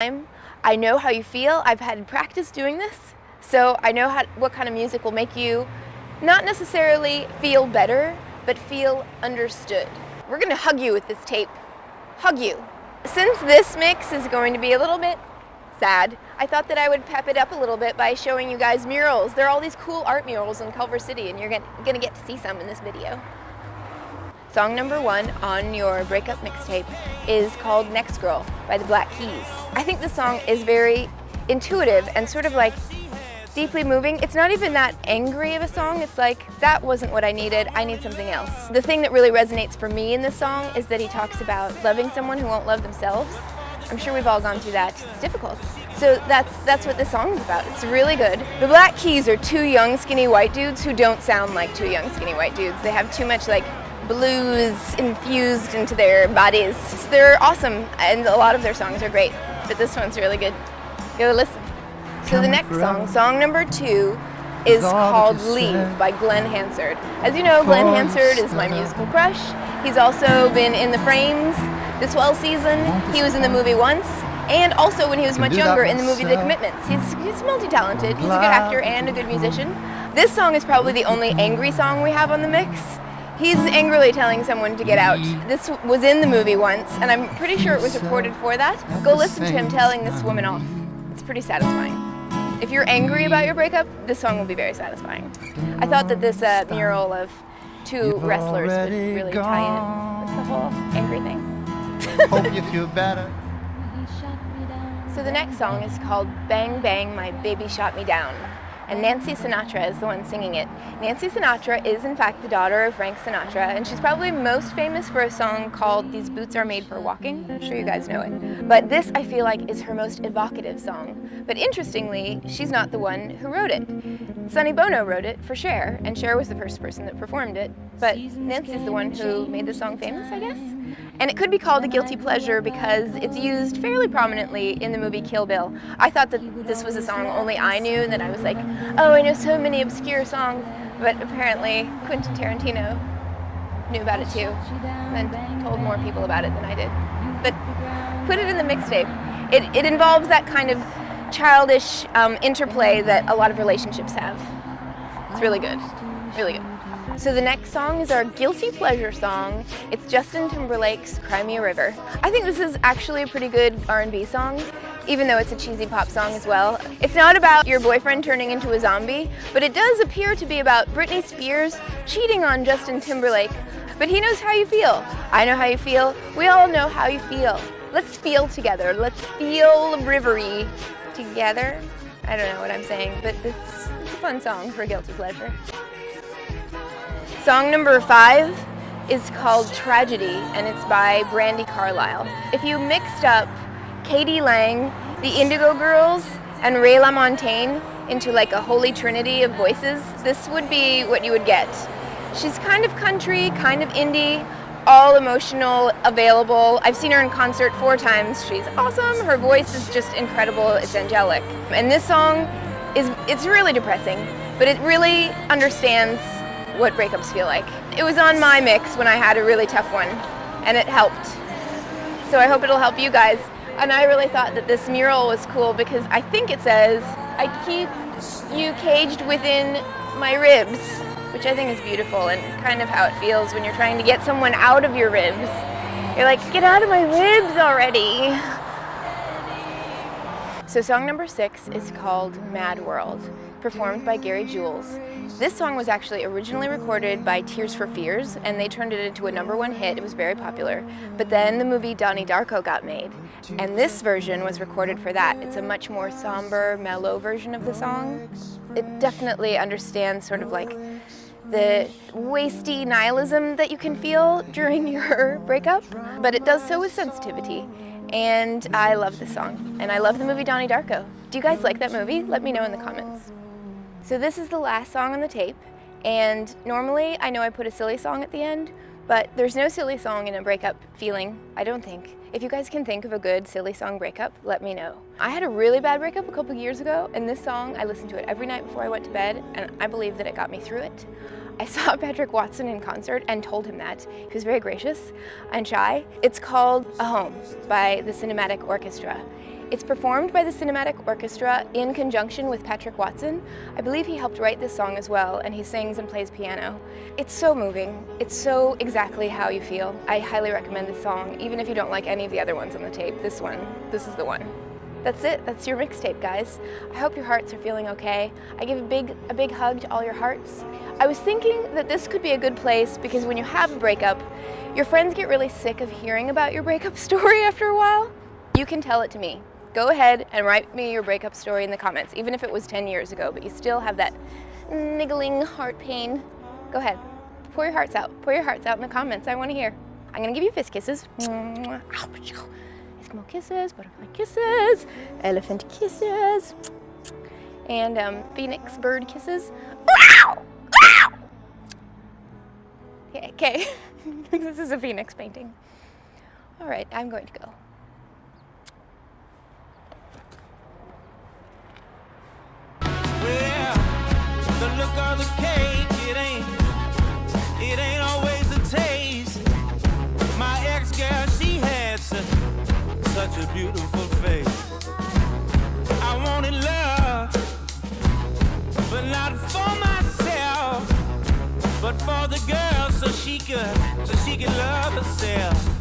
I know how you feel. I've had practice doing this, so I know what kind of music will make you not necessarily feel better, but feel understood. We're gonna hug you with this tape. Hug you. Since this mix is going to be a little bit sad, I thought that I would pep it up a little bit by showing you guys murals. There are all these cool art murals in Culver City, and you're gonna get to see some in this video. Song number 1 on your breakup mixtape is called Next Girl by the Black Keys. I think this song is very intuitive and sort of like deeply moving. It's not even that angry of a song. It's like, that wasn't what I needed. I need something else. The thing that really resonates for me in this song is that he talks about loving someone who won't love themselves. I'm sure we've all gone through that. It's difficult. So that's what this song is about. It's really good. The Black Keys are 2 young skinny white dudes who don't sound like 2 young skinny white dudes. They have too much like blues infused into their bodies. They're awesome, and a lot of their songs are great, but this one's really good. Go listen. So the next song, song number 2, is called Leave by Glenn Hansard. As you know, Glenn Hansard is my musical crush. He's also been in The Frames, The Swell Season. He was in the movie Once, and also when he was much younger in the movie The Commitments. He's multi-talented. He's a good actor and a good musician. This song is probably the only angry song we have on the mix. He's angrily telling someone to get out. This was in the movie Once, and I'm pretty sure it was recorded for that. Go listen to him telling this woman off. It's pretty satisfying. If you're angry about your breakup, this song will be very satisfying. I thought that this mural of 2 wrestlers would really tie in with the whole angry thing. Hope you feel better. So the next song is called Bang Bang, My Baby Shot Me Down. And Nancy Sinatra is the one singing it. Nancy Sinatra is in fact the daughter of Frank Sinatra, and she's probably most famous for a song called These Boots Are Made for Walking. I'm sure you guys know it. But this, I feel like, is her most evocative song. But interestingly, she's not the one who wrote it. Sonny Bono wrote it for Cher, and Cher was the first person that performed it. But Nancy's the one who made the song famous, I guess. And it could be called a guilty pleasure because it's used fairly prominently in the movie Kill Bill. I thought that this was a song only I knew, and then I was like, oh, I know so many obscure songs, but apparently Quentin Tarantino knew about it too, and told more people about it than I did. But put it in the mixtape. It involves that kind of childish interplay that a lot of relationships have. It's really good, really good. So the next song is our guilty pleasure song. It's Justin Timberlake's Cry Me a River. I think this is actually a pretty good R&B song, even though it's a cheesy pop song as well. It's not about your boyfriend turning into a zombie, but it does appear to be about Britney Spears cheating on Justin Timberlake. But he knows how you feel. I know how you feel. We all know how you feel. Let's feel together. Let's feel rivery together. I don't know what I'm saying, but it's a fun song for a guilty pleasure. Song number 5 is called Tragedy, and it's by Brandi Carlile. If you mixed up Katie Lang, the Indigo Girls, and Ray LaMontagne into like a holy trinity of voices, this would be what you would get. She's kind of country, kind of indie, all emotional, available. I've seen her in concert 4 times. She's awesome. Her voice is just incredible. It's angelic. And this song it's really depressing, but it really understands what breakups feel like. It was on my mix when I had a really tough one, and it helped. So I hope it'll help you guys. And I really thought that this mural was cool because I think it says, I keep you caged within my ribs, which I think is beautiful and kind of how it feels when you're trying to get someone out of your ribs. You're like, get out of my ribs already. So song number 6 is called Mad World, performed by Gary Jules. This song was actually originally recorded by Tears for Fears, and they turned it into a #1 hit. It was very popular. But then the movie Donnie Darko got made, and this version was recorded for that. It's a much more somber, mellow version of the song. It definitely understands sort of like the wasty nihilism that you can feel during your breakup, but it does so with sensitivity. And I love this song, and I love the movie Donnie Darko. Do you guys like that movie? Let me know in the comments. So this is the last song on the tape, and normally I know I put a silly song at the end, but there's no silly song in a breakup feeling, I don't think. If you guys can think of a good silly song breakup, let me know. I had a really bad breakup a couple years ago, and this song, I listened to it every night before I went to bed, and I believe that it got me through it. I saw Patrick Watson in concert and told him that. He was very gracious and shy. It's called A Home by the Cinematic Orchestra. It's performed by the Cinematic Orchestra in conjunction with Patrick Watson. I believe he helped write this song as well, and he sings and plays piano. It's so moving. It's so exactly how you feel. I highly recommend this song, even if you don't like any of the other ones on the tape. This is the one. That's it. That's your mixtape, guys. I hope your hearts are feeling okay. I give a big hug to all your hearts. I was thinking that this could be a good place because when you have a breakup, your friends get really sick of hearing about your breakup story after a while. You can tell it to me. Go ahead and write me your breakup story in the comments, even if it was 10 years ago, but you still have that niggling heart pain. Go ahead. Pour your hearts out. Pour your hearts out in the comments. I want to hear. I'm going to give you fist kisses. Eskimo kisses, butterfly kisses, elephant kisses, and phoenix bird kisses. Okay. This is a phoenix painting. All right, I'm going to go. Well, the look of the cake, it ain't always the taste. My ex-girl, she had such a beautiful face. I wanted love, but not for myself, but for the girl so she could love herself.